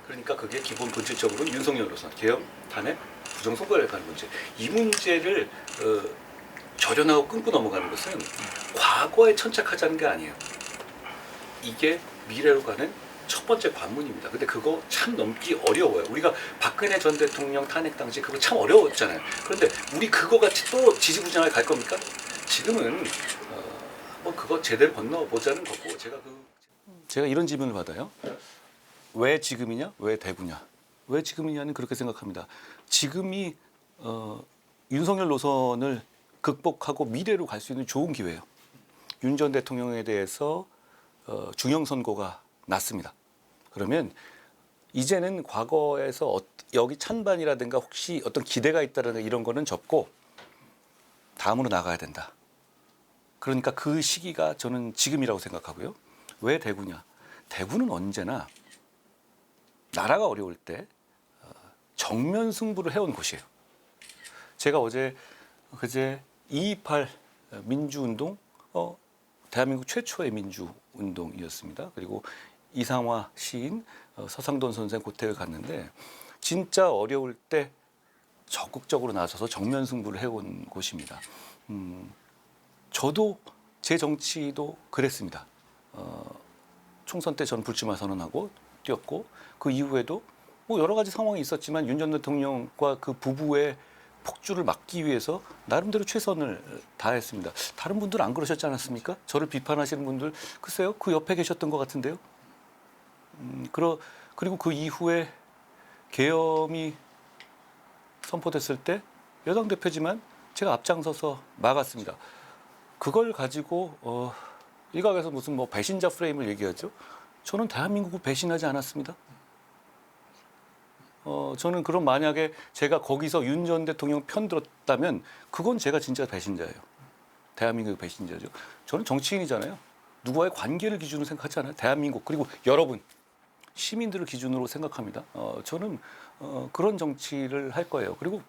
그러니까 그게 기본 본질적으로 윤석열로서 개혁, 탄핵, 부정선거를 가는 문제. 이 문제를 절연하고 끊고 넘어가는 것은 과거에 천착하자는 게 아니에요. 이게 미래로 가는 첫 번째 관문입니다. 근데 그거 참 넘기 어려워요. 우리가 박근혜 전 대통령 탄핵 당시 그거 참 어려웠잖아요. 그런데 우리 그거 같이 또 지지부진하게 갈 겁니까? 지금은 한번 그거 제대로 건너보자는 거고 제가 이런 질문을 받아요. 왜 지금이냐? 왜 대구냐? 왜 지금이냐는 그렇게 생각합니다. 지금이 윤석열 노선을 극복하고 미래로 갈 수 있는 좋은 기회예요. 윤 전 대통령에 대해서 중형 선고가 났습니다. 그러면 이제는 과거에서 여기 찬반이라든가 혹시 어떤 기대가 있다는 이런 거는 접고 다음으로 나가야 된다. 그러니까 그 시기가 저는 지금이라고 생각하고요. 왜 대구냐? 대구는 언제나 나라가 어려울 때 정면 승부를 해온 곳이에요. 제가 그제 2.28 민주운동 대한민국 최초의 민주운동이었습니다. 그리고 이상화 시인, 서상돈 선생 고택을 갔는데 진짜 어려울 때 적극적으로 나서서 정면 승부를 해온 곳입니다. 저도 제 정치도 그랬습니다. 총선 때 전 불출마 선언하고 뛰었고 그 이후에도 뭐 여러 가지 상황이 있었지만 윤 전 대통령과 그 부부의 폭주를 막기 위해서 나름대로 최선을 다했습니다. 다른 분들은 안 그러셨지 않았습니까? 저를 비판하시는 분들 글쎄요 그 옆에 계셨던 것 같은데요. 그리고 그 이후에 계엄이 선포됐을 때 여당 대표지만 제가 앞장서서 막았습니다. 그걸 가지고 일각에서 무슨 뭐 배신자 프레임을 얘기하죠. 저는 대한민국을 배신하지 않았습니다. 저는 그럼 만약에 제가 거기서 윤 전 대통령 편 들었다면 그건 제가 진짜 배신자예요. 대한민국의 배신자죠. 저는 정치인이잖아요. 누구와의 관계를 기준으로 생각하지 않아요. 대한민국 그리고 여러분 시민들을 기준으로 생각합니다. 저는 그런 정치를 할 거예요. 그리고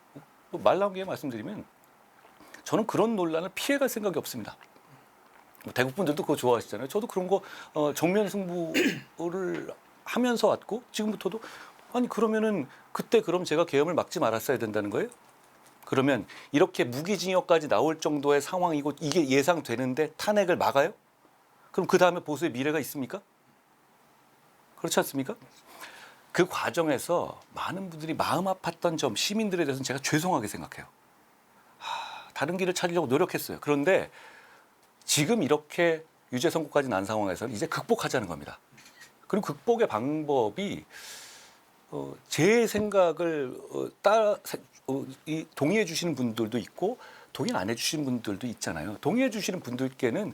말 나온 김에 말씀드리면 저는 그런 논란을 피해갈 생각이 없습니다. 대국 분들도 그거 좋아하시잖아요. 저도 그런 거 정면 승부를 하면서 왔고 지금부터도 아니 그러면은 그때 그럼 제가 계엄을 막지 말았어야 된다는 거예요? 그러면 이렇게 무기징역까지 나올 정도의 상황이고 이게 예상되는데 탄핵을 막아요? 그럼 그 다음에 보수의 미래가 있습니까? 그렇지 않습니까? 그 과정에서 많은 분들이 마음 아팠던 점 시민들에 대해서는 제가 죄송하게 생각해요. 다른 길을 찾으려고 노력했어요. 그런데 지금 이렇게 유죄 선고까지 난 상황에서는 이제 극복하자는 겁니다. 그리고 극복의 방법이 제 생각을 동의해 주시는 분들도 있고 동의 안 해 주시는 분들도 있잖아요. 동의해 주시는 분들께는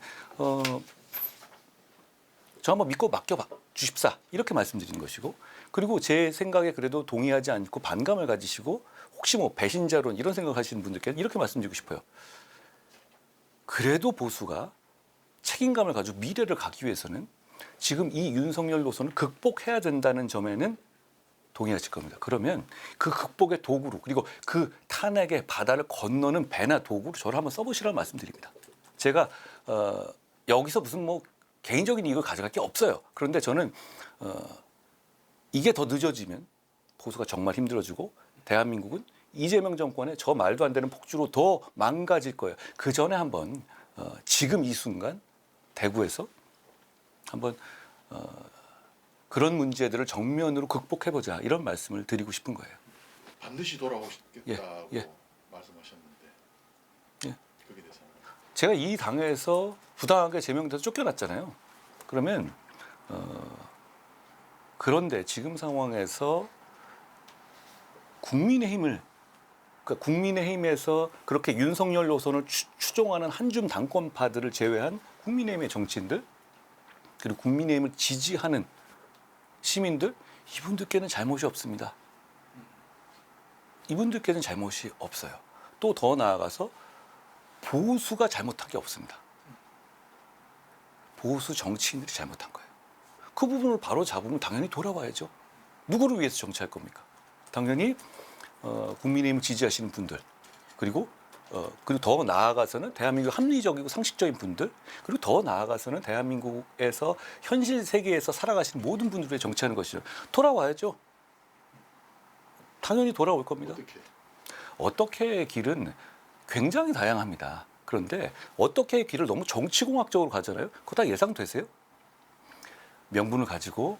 저 한번 믿고 맡겨 주십사 이렇게 말씀드리는 것이고 그리고 제 생각에 그래도 동의하지 않고 반감을 가지시고 혹시 뭐 배신자론 이런 생각하시는 분들께는 이렇게 말씀드리고 싶어요. 그래도 보수가 책임감을 가지고 미래를 가기 위해서는 지금 이 윤석열 노선을 극복해야 된다는 점에는 동의하실 겁니다. 그러면 그 극복의 도구로 그리고 그 탄핵의 바다를 건너는 배나 도구로 저를 한번 써보시라고 말씀드립니다. 제가 여기서 무슨 뭐 개인적인 이익을 가져갈 게 없어요. 그런데 저는 이게 더 늦어지면 보수가 정말 힘들어지고 대한민국은 이재명 정권의 저 말도 안 되는 폭주로 더 망가질 거예요. 그 전에 한번 지금 이 순간 대구에서 한번 그런 문제들을 정면으로 극복해보자 이런 말씀을 드리고 싶은 거예요. 반드시 돌아오시겠다고 말씀하셨는데 그게 대해서는 제가 이 당에서 부당하게 제명돼서 쫓겨났잖아요. 그러면 그런데 지금 상황에서 국민의힘에서 그렇게 윤석열 노선을 추종하는 한줌 당권파들을 제외한 국민의힘의 정치인들 그리고 국민의힘을 지지하는 시민들 이분들께는 잘못이 없습니다. 이분들께는 잘못이 없어요. 또 더 나아가서 보수가 잘못한 게 없습니다. 보수 정치인들이 잘못한 거예요. 그 부분을 바로 잡으면 당연히 돌아와야죠. 누구를 위해서 정치할 겁니까? 당연히 국민의힘을 지지하시는 분들 그리고 더 나아가서는 대한민국 합리적이고 상식적인 분들 그리고 더 나아가서는 대한민국에서 현실 세계에서 살아가시는 모든 분들이 정치하는 것이죠. 돌아와야죠. 당연히 돌아올 겁니다. 어떻게? 어떻게의 길은 굉장히 다양합니다. 그런데 어떻게의 길을 너무 정치공학적으로 가잖아요. 그거 다 예상되세요? 명분을 가지고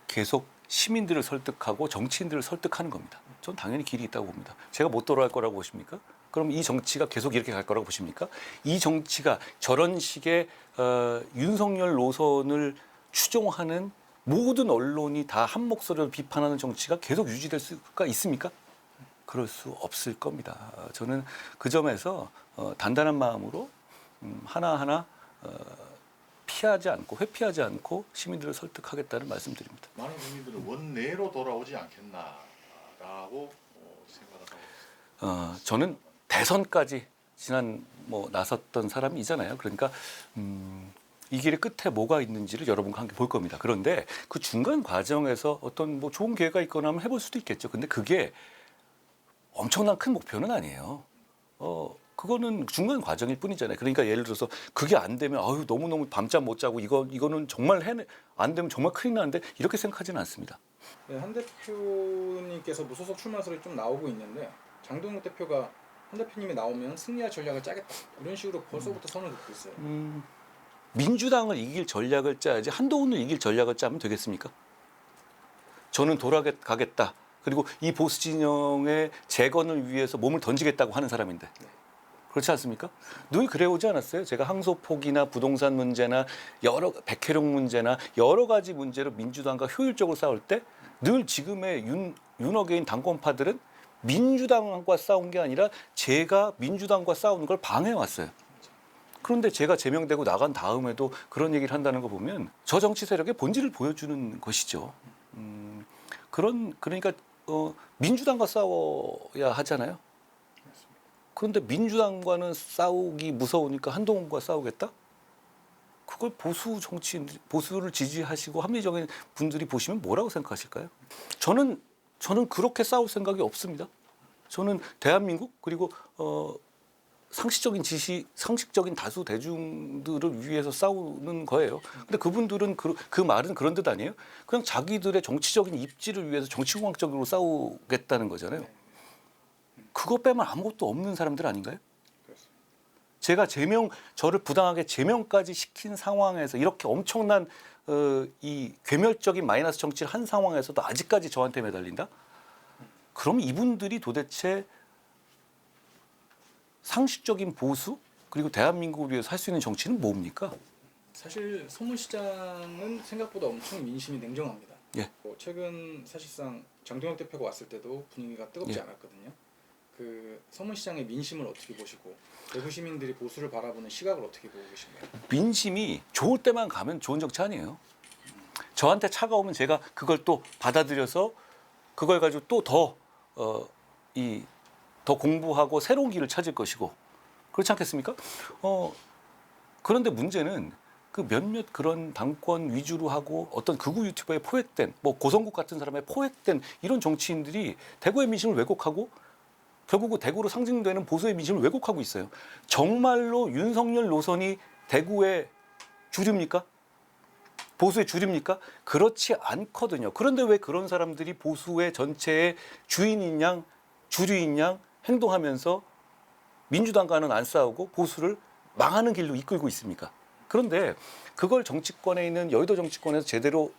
계속 시민들을 설득하고 정치인들을 설득하는 겁니다. 전 당연히 길이 있다고 봅니다. 제가 못 돌아갈 거라고 보십니까? 그럼 이 정치가 계속 이렇게 갈 거라고 보십니까? 이 정치가 저런 식의 윤석열 노선을 추종하는 모든 언론이 다 한 목소리로 비판하는 정치가 계속 유지될 수가 있습니까? 그럴 수 없을 겁니다. 저는 그 점에서 단단한 마음으로 하나하나 피하지 않고 회피하지 않고 시민들을 설득하겠다는 말씀드립니다. 많은 국민들은 원내로 돌아오지 않겠나라고 생각을 하고 저는 대선까지 지난 나섰던 사람이잖아요. 그러니까 이 길의 끝에 뭐가 있는지를 여러분과 함께 볼 겁니다. 그런데 그 중간 과정에서 어떤 좋은 기회가 있거나 하면 해볼 수도 있겠죠. 근데 그게 엄청난 큰 목표는 아니에요. 그거는 중간 과정일 뿐이잖아요. 그러니까 예를 들어서 그게 안 되면 아유 너무너무 밤잠 못 자고 이거는 정말 안 되면 정말 큰일 나는데 이렇게 생각하지는 않습니다. 네, 한 대표님께서 무소속 출마설이 좀 나오고 있는데 장동혁 대표가 한 대표님이 나오면 승리할 전략을 짜겠다 이런 식으로 벌써부터 선을 긋고 있어요. 민주당을 이길 전략을 짜야지 한동훈을 이길 전략을 짜면 되겠습니까? 저는 돌아가겠다. 그리고 이 보수 진영의 재건을 위해서 몸을 던지겠다고 하는 사람인데 그렇지 않습니까? 늘 그래오지 않았어요? 제가 항소포기나 부동산 문제나 백혜룡 문제나 여러 가지 문제로 민주당과 효율적으로 싸울 때 늘 지금의 윤어게인 당권파들은 민주당과 싸운 게 아니라 제가 민주당과 싸우는 걸 방해해왔어요. 그런데 제가 제명되고 나간 다음에도 그런 얘기를 한다는 거 보면 저 정치 세력의 본질을 보여주는 것이죠. 그러니까 민주당과 싸워야 하잖아요. 그런데 민주당과는 싸우기 무서우니까 한동훈과 싸우겠다? 그걸 보수 정치인, 보수를 지지하시고 합리적인 분들이 보시면 뭐라고 생각하실까요? 저는 그렇게 싸울 생각이 없습니다. 저는 대한민국 그리고 상식적인 다수 대중들을 위해서 싸우는 거예요. 근데 그분들은 그 말은 그런 뜻 아니에요? 그냥 자기들의 정치적인 입지를 위해서 정치공학적으로 싸우겠다는 거잖아요. 그거 빼면 아무것도 없는 사람들 아닌가요? 제가 저를 부당하게 제명까지 시킨 상황에서 이렇게 엄청난 이 괴멸적인 마이너스 정치를 한 상황에서도 아직까지 저한테 매달린다? 그럼 이분들이 도대체 상식적인 보수 그리고 대한민국을 위해서 할 수 있는 정치는 뭡니까? 사실 서문시장은 생각보다 엄청 민심이 냉정합니다. 예. 최근 사실상 장동혁 대표가 왔을 때도 분위기가 뜨겁지 예. 않았거든요. 그 서문시장의 민심을 어떻게 보시고 대구 시민들이 보수를 바라보는 시각을 어떻게 보고 계신가요? 민심이 좋을 때만 가면 좋은 정치 아니에요. 저한테 차가우면 제가 그걸 또 받아들여서 그걸 가지고 또 더 공부하고 새로운 길을 찾을 것이고 그렇지 않겠습니까? 그런데 문제는 그 몇몇 그런 당권 위주로 하고 어떤 극우 유튜버에 포획된 고성국 같은 사람에 포획된 이런 정치인들이 대구의 민심을 왜곡하고 결국은 대구로 상징되는 보수의 민심을 왜곡하고 있어요. 정말로 윤석열 노선이 대구의 주류입니까? 보수의 주류입니까? 그렇지 않거든요. 그런데 왜 그런 사람들이 보수의 전체의 주인인 양, 주류인 양 행동하면서 민주당과는 안 싸우고 보수를 망하는 길로 이끌고 있습니까? 그런데 그걸 정치권에 있는 여의도 정치권에서 제대로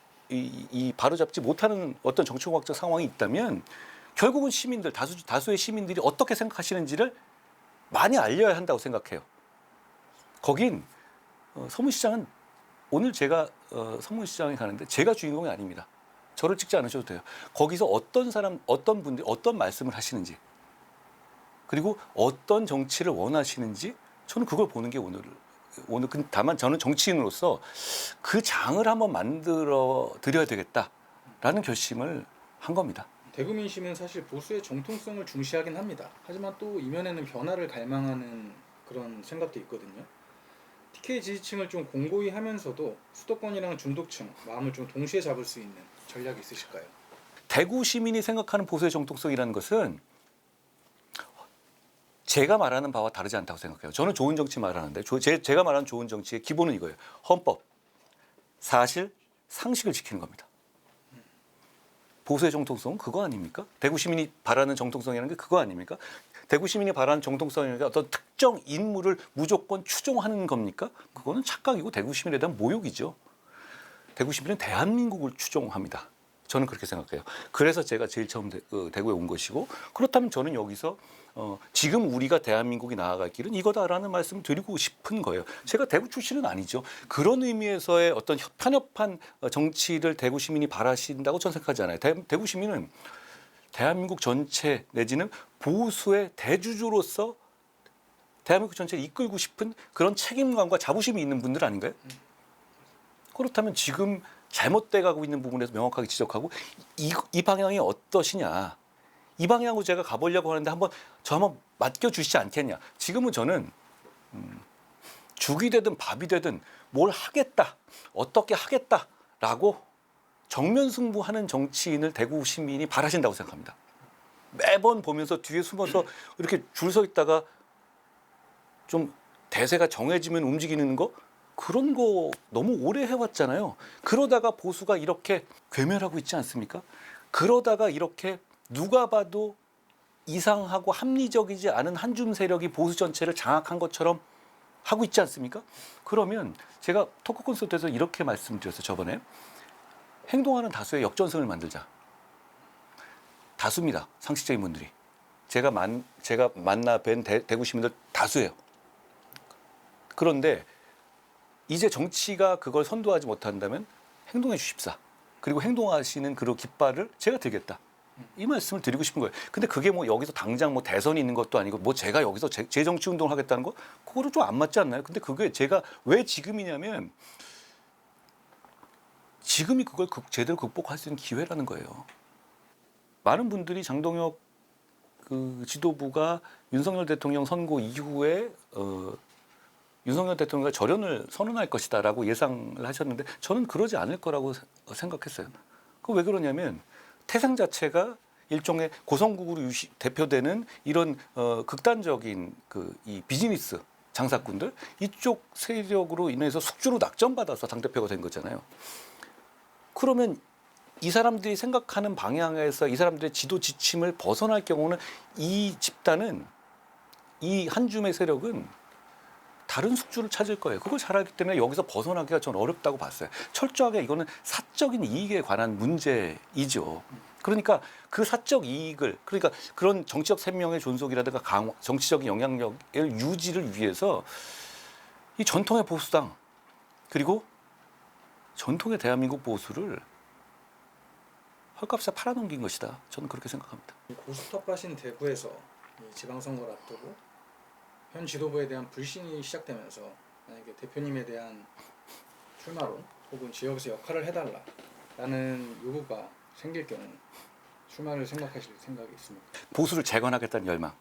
바로잡지 못하는 어떤 정치공학적 상황이 있다면 결국은 시민들, 다수의 시민들이 어떻게 생각하시는지를 많이 알려야 한다고 생각해요. 거긴 서문시장은 오늘 제가 서문시장에 가는데 제가 주인공이 아닙니다. 저를 찍지 않으셔도 돼요. 거기서 어떤 분들이 어떤 말씀을 하시는지 그리고 어떤 정치를 원하시는지 저는 그걸 보는 게 오늘 다만 저는 정치인으로서 그 장을 한번 만들어 드려야 되겠다라는 결심을 한 겁니다. 대구 민심은 사실 보수의 정통성을 중시하긴 합니다. 하지만 또 이면에는 변화를 갈망하는 그런 생각도 있거든요. TK 지지층을 좀 공고히 하면서도 수도권이랑 중도층 마음을 좀 동시에 잡을 수 있는 전략이 있으실까요? 대구 시민이 생각하는 보수의 정통성이라는 것은 제가 말하는 바와 다르지 않다고 생각해요. 저는 좋은 정치 말하는데 제가 말하는 좋은 정치의 기본은 이거예요. 헌법, 사실, 상식을 지키는 겁니다. 보수의 정통성은 그거 아닙니까? 대구 시민이 바라는 정통성이라는 게 그거 아닙니까? 대구 시민이 바라는 정통성이라는 게 어떤 특정 인물을 무조건 추종하는 겁니까? 그거는 착각이고 대구 시민에 대한 모욕이죠. 대구 시민은 대한민국을 추종합니다. 저는 그렇게 생각해요. 그래서 제가 제일 처음 대구에 온 것이고, 그렇다면 저는 여기서 지금 우리가 대한민국이 나아갈 길은 이거다라는 말씀을 드리고 싶은 거예요. 제가 대구 출신은 아니죠. 그런 의미에서의 어떤 편협한 정치를 대구 시민이 바라신다고 저는 생각하지 않아요. 대구 시민은 대한민국 전체 내지는 보수의 대주주로서 대한민국 전체를 이끌고 싶은 그런 책임감과 자부심이 있는 분들 아닌가요? 그렇다면 지금 잘못돼 가고 있는 부분에서 명확하게 지적하고 이 방향이 어떠시냐. 이 방향으로 제가 가보려고 하는데 저 한번 맡겨주시지 않겠냐. 지금은 저는 죽이 되든 밥이 되든 뭘 하겠다. 어떻게 하겠다라고 정면 승부하는 정치인을 대구 시민이 바라신다고 생각합니다. 매번 보면서 뒤에 숨어서 이렇게 줄 서 있다가 좀 대세가 정해지면 움직이는 거 그런 거 너무 오래 해왔잖아요. 그러다가 보수가 이렇게 괴멸하고 있지 않습니까? 그러다가 이렇게 누가 봐도 이상하고 합리적이지 않은 한 줌 세력이 보수 전체를 장악한 것처럼 하고 있지 않습니까? 그러면 제가 토크 콘서트에서 이렇게 말씀드렸어요. 저번에 행동하는 다수의 역전승을 만들자. 다수입니다. 상식적인 분들이. 제가 만나 뵌 대구 시민들 다수예요. 그런데 이제 정치가 그걸 선도하지 못한다면 행동해 주십사. 그리고 행동하시는 그 깃발을 제가 들겠다. 이 말씀을 드리고 싶은 거예요. 근데 그게 뭐 여기서 당장 뭐 대선이 있는 것도 아니고 뭐 제가 여기서 재정치 운동을 하겠다는 거 그거로 좀 안 맞지 않나요? 근데 그게 제가 왜 지금이냐면 지금이 그걸 제대로 극복할 수 있는 기회라는 거예요. 많은 분들이 장동혁 그 지도부가 윤석열 대통령 선고 이후에 윤석열 대통령과 절연을 선언할 것이다라고 예상을 하셨는데 저는 그러지 않을 거라고 생각했어요. 그 왜 그러냐면 태생 자체가 일종의 고성국으로 대표되는 이런 극단적인 이 비즈니스 장사꾼들 이쪽 세력으로 인해서 숙주로 낙점받아서 당대표가 된 거잖아요. 그러면 이 사람들이 생각하는 방향에서 이 사람들의 지도 지침을 벗어날 경우는 이 집단은 이 한 줌의 세력은 다른 숙주를 찾을 거예요. 그걸 잘 알기 때문에 여기서 벗어나기가 전 어렵다고 봤어요. 철저하게 이거는 사적인 이익에 관한 문제이죠. 그러니까 그 사적 이익을 그러니까 그런 정치적 생명의 존속이라든가 정치적인 영향력을 유지를 위해서 이 전통의 보수당 그리고 전통의 대한민국 보수를 헐값에 팔아넘긴 것이다. 저는 그렇게 생각합니다. 고스톱하신 대구에서 이 지방선거를 앞두고 현 지도부에 대한 불신이 시작되면서 만약에 대표님에 대한 출마론 혹은 지역에서 역할을 해달라라는 요구가 생길 경우 출마를 생각하실 생각이 있습니까? 보수를 재건하겠다는 열망.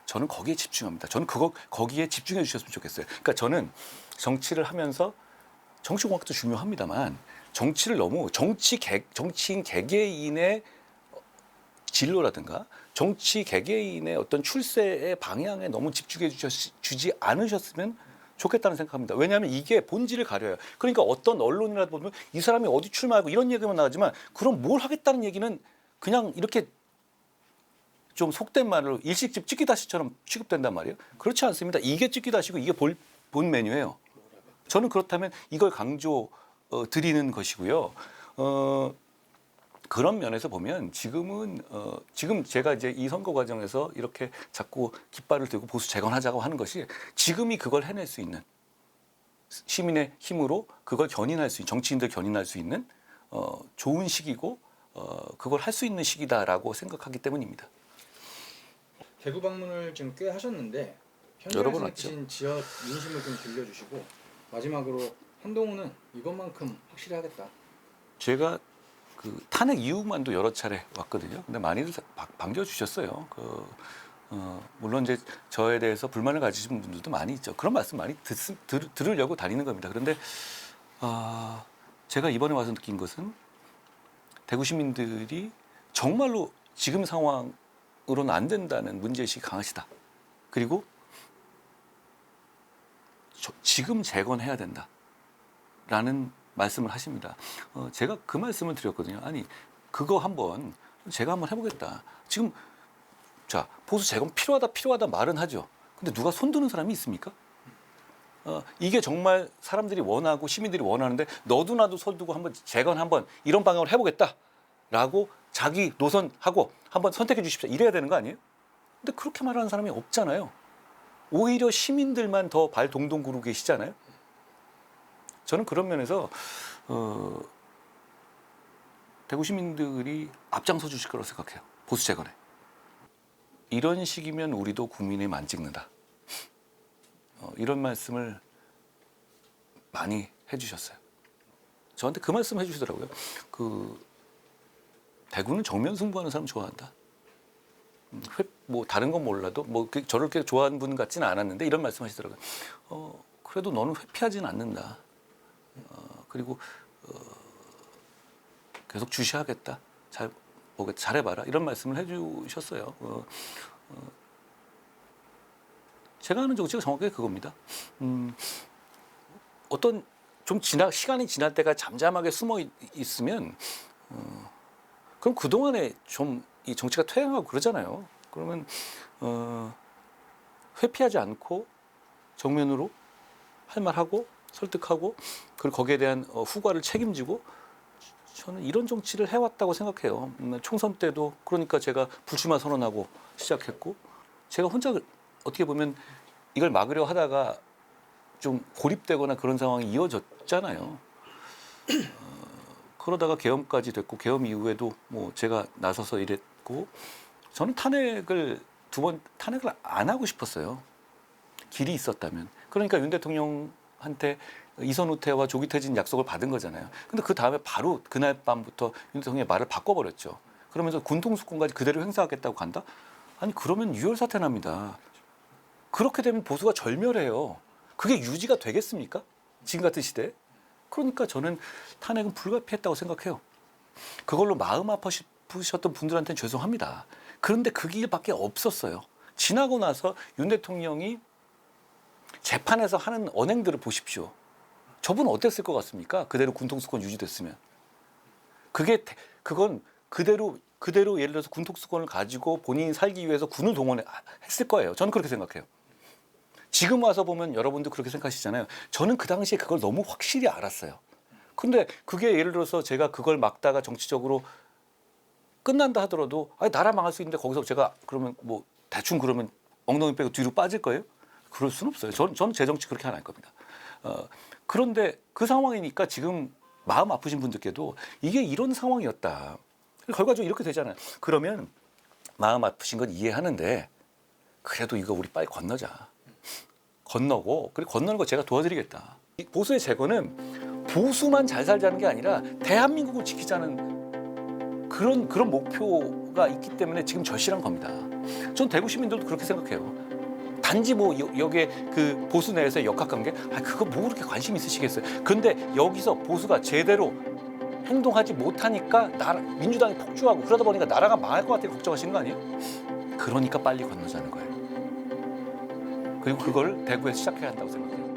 저는 거기에 집중합니다. 저는 거기에 집중해 주셨으면 좋겠어요. 그러니까 저는 정치를 하면서 정치공학도 중요합니다만 정치를 너무 정치인 개개인의 진로라든가 정치 개개인의 어떤 출세의 방향에 너무 집중해 주지 않으셨으면 좋겠다는 생각합니다. 왜냐하면 이게 본질을 가려요. 그러니까 어떤 언론이라도 보면 이 사람이 어디 출마하고 이런 얘기만 나가지만 그럼 뭘 하겠다는 얘기는 그냥 이렇게 좀 속된 말로 일식집 찌끼다시처럼 취급된단 말이에요. 그렇지 않습니다. 이게 찌끼다시고 이게 본 메뉴예요. 저는 그렇다면 이걸 강조 드리는 것이고요. 그런 면에서 보면 지금 제가 이제 이 선거 과정에서 이렇게 자꾸 깃발을 들고 보수 재건하자고 하는 것이 지금이 그걸 해낼 수 있는 시민의 힘으로 그걸 견인할 수 있는 정치인들 견인할 수 있는 좋은 시기고 그걸 할 수 있는 시기다라고 생각하기 때문입니다. 대구 방문을 지금 꽤 하셨는데 여러 번 현장에서 왔죠. 느끼신 지역 민심을 좀 들려주시고 마지막으로 한동훈은 이것만큼 확실히 하겠다. 제가 그 탄핵 이후만도 여러 차례 왔거든요. 근데 많이들 반겨주셨어요. 물론 이제 저에 대해서 불만을 가지신 분들도 많이 있죠. 그런 말씀 많이 들으려고 다니는 겁니다. 그런데 제가 이번에 와서 느낀 것은 대구 시민들이 정말로 지금 상황으로는 안 된다는 문제의식이 강하시다. 그리고 지금 재건해야 된다라는 말씀을 하십니다. 제가 그 말씀을 드렸거든요. 아니 그거 한번 제가 한번 해보겠다. 지금 자 보수 재건 필요하다 말은 하죠. 근데 누가 손드는 사람이 있습니까? 이게 정말 사람들이 원하고 시민들이 원하는데 너도 나도 손두고 한번 재건 한번 이런 방향으로 해보겠다라고 자기 노선하고 한번 선택해 주십시오. 이래야 되는 거 아니에요? 근데 그렇게 말하는 사람이 없잖아요. 오히려 시민들만 더 발 동동 구르고 계시잖아요. 저는 그런 면에서 대구 시민들이 앞장서 주실 거라고 생각해요. 보수 재건에. 이런 식이면 우리도 국민의힘 안 찍는다. 이런 말씀을 많이 해주셨어요. 저한테 그 말씀 해주시더라고요. 대구는 정면 승부하는 사람 좋아한다. 뭐 다른 건 몰라도 뭐 저렇게 좋아하는 분 같지는 않았는데 이런 말씀하시더라고요. 그래도 너는 회피하지는 않는다. 그리고 계속 주시하겠다. 잘해봐라. 이런 말씀을 해주셨어요. 제가 하는 정치가 정확하게 그겁니다. 어떤 좀 시간이 지날 때가 잠잠하게 숨어 있으면 그럼 그동안에 좀 이 정치가 퇴행하고 그러잖아요. 그러면 회피하지 않고 정면으로 할 말하고 설득하고 그리고 거기에 대한 후과를 책임지고 저는 이런 정치를 해왔다고 생각해요. 총선 때도 그러니까 제가 불출마 선언하고 시작했고 제가 혼자 어떻게 보면 이걸 막으려 하다가 좀 고립되거나 그런 상황이 이어졌잖아요. 그러다가 계엄까지 됐고 계엄 이후에도 뭐 제가 나서서 이랬고 저는 탄핵을 탄핵을 안 하고 싶었어요. 길이 있었다면. 그러니까 윤 대통령한테 이선 후퇴와 조기 퇴진 약속을 받은 거잖아요. 근데 그 다음에 바로 그날 밤부터 윤 대통령의 말을 바꿔버렸죠. 그러면서 군통수권까지 그대로 행사하겠다고 간다? 아니 그러면 유혈 사태 납니다. 그렇게 되면 보수가 절멸해요. 그게 유지가 되겠습니까? 지금 같은 시대에? 그러니까 저는 탄핵은 불가피했다고 생각해요. 그걸로 마음 아프셨던 분들한테는 죄송합니다. 그런데 그 길밖에 없었어요. 지나고 나서 윤 대통령이 재판에서 하는 언행들을 보십시오. 저분은 어땠을 것 같습니까? 그대로 군통수권 유지됐으면. 그건 그대로 예를 들어서 군통수권을 가지고 본인이 살기 위해서 군을 동원했을 거예요. 저는 그렇게 생각해요. 지금 와서 보면 여러분도 그렇게 생각하시잖아요. 저는 그 당시에 그걸 너무 확실히 알았어요. 근데 그게 예를 들어서 제가 그걸 막다가 정치적으로 끝난다 하더라도 아니 나라 망할 수 있는데 거기서 제가 그러면 뭐 대충 그러면 엉덩이 빼고 뒤로 빠질 거예요? 그럴 수는 없어요. 저는 제 정치 그렇게 안 할 겁니다. 그런데 그 상황이니까 지금 마음 아프신 분들께도 이게 이런 상황이었다. 결과적으로 이렇게 되잖아요. 그러면 마음 아프신 건 이해하는데 그래도 이거 우리 빨리 건너자. 건너고 그리고 건너는 거 제가 도와드리겠다. 이 보수의 재건은 보수만 잘 살자는 게 아니라 대한민국을 지키자는 그런 목표가 있기 때문에 지금 절실한 겁니다. 전 대구 시민들도 그렇게 생각해요. 단지 뭐 여기에 그 보수 내에서의 역학관계, 그거 뭐 그렇게 관심 있으시겠어요. 그런데 여기서 보수가 제대로 행동하지 못하니까 민주당이 폭주하고 그러다 보니까 나라가 망할 것 같아 걱정하시는 거 아니에요? 그러니까 빨리 건너자는 거예요. 그리고 그걸 대구에서 시작해야 한다고 생각해요.